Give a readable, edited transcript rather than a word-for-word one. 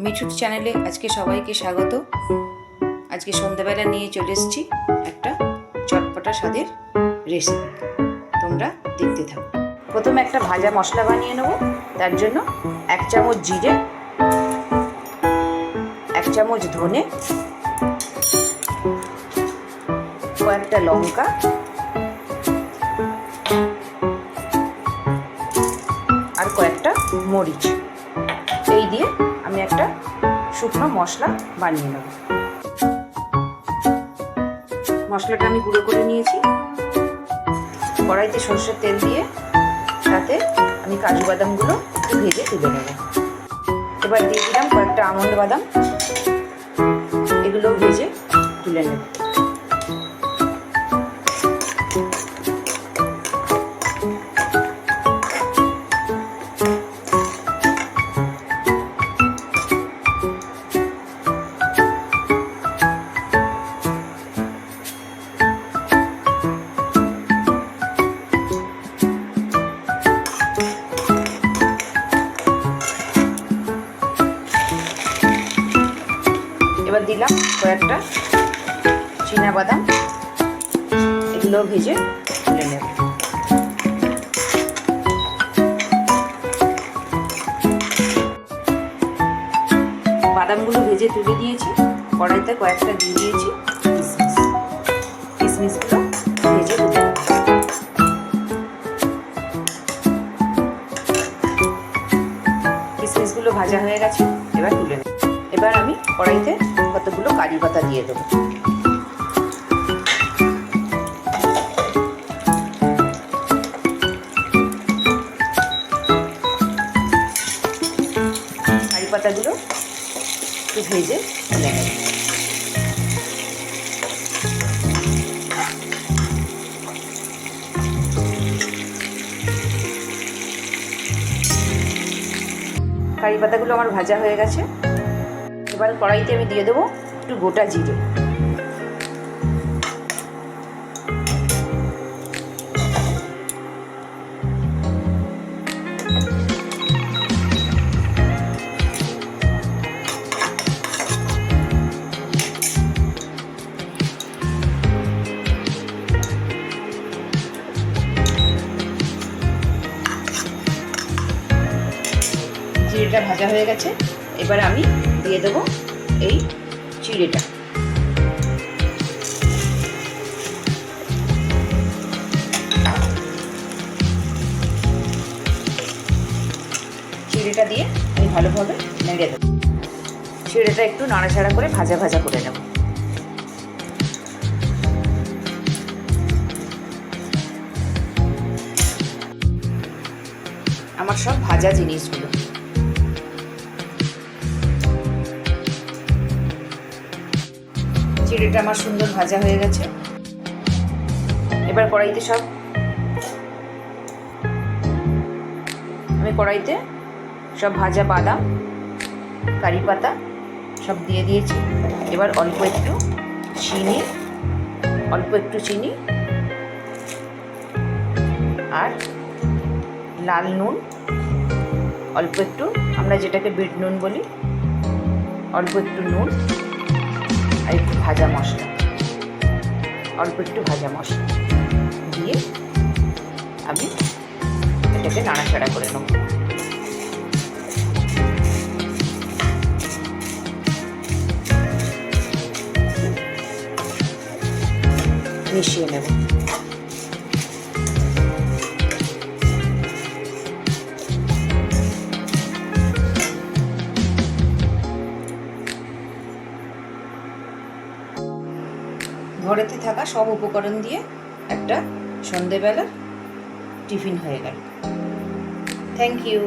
মিঠুর চ্যানেলে আজকে সবাইকে স্বাগত। আজকে সন্ধ্যাবেলা নিয়ে চলে এসেছি একটা চটপটা স্বাদের রেসিপি, তোমরা দেখতে থাকো। প্রথমে একটা ভাজা মশলা বানিয়ে নেব। তার জন্য 1 চামচ জিরে, 1 চামচ ধনে, কয়েকটা লঙ্কা, আর কয়েকটা মরিচ, এই দিয়ে আমি একটা শুকনো মশলা বানিয়ে নেব। মশলাটা আমি গুঁড়ো করে নিয়েছি। কড়াইতে সরষের তেল দিয়ে তাতে আমি কাজু বাদামগুলো একটু ভেজে তুলে নেব। এবার দিয়ে দিলাম কয়েকটা আমন্ড বাদাম, এগুলো ভেজে তুলে নেব। এবার দিলাম কয়েকটা চীনা বাদাম, এগুলো ভেজে তুলে নেব। বাদামগুলো ভেজে তুলে দিয়েছি। কড়াইতে কয়েকটা দিয়ে দিয়েছি কিশমিশ, কিশমিশগুলো ভেজে তুলে নেব। কিশমিশগুলো ভাজা হয়ে গেছে, এবার তুলে নেব। এবার আমি কড়াইতে কতগুলো কারি পাতা দিয়ে দেবো। কারি পাতাগুলো একটু ভেজে তুলে নেব। কারি পাতাগুলো আমার ভাজা হয়ে গেছে। এবার কড়াইতে আমি দিয়ে দেবো একটু গোটা জিরে, জিরেটা ভাজা হয়ে গেছে। এবার আমি দিয়ে দেবো এই চিড়েটা। চিড়েটা দিয়ে আমি ভালোভাবে নেড়ে দেবো। চিড়েটা একটু নাড়াচাড়া করে ভাজা ভাজা করে নেব। আমার সব ভাজা জিনিসগুলো চিড়েটা আমার সুন্দর ভাজা হয়ে গেছে। এবার কড়াইতে সব ভাজা বাদাম, কারি পাতা সব দিয়ে দিয়েছি। এবার অল্প একটু চিনি আর লাল নুন, অল্প একটু, আমরা যেটাকে বিট নুন বলি, অল্প একটু নুন আর একটু ভাজা মশলা, অল্প একটু ভাজা মশলা দিয়ে আমি এটাকে নাড়াচাড়া করে নেব। মিশিয়ে নেব। ঘরেতে থাকা সব উপকরণ দিয়ে একটা সন্ধেবেলা টিফিন হয়ে গেল। Thank you.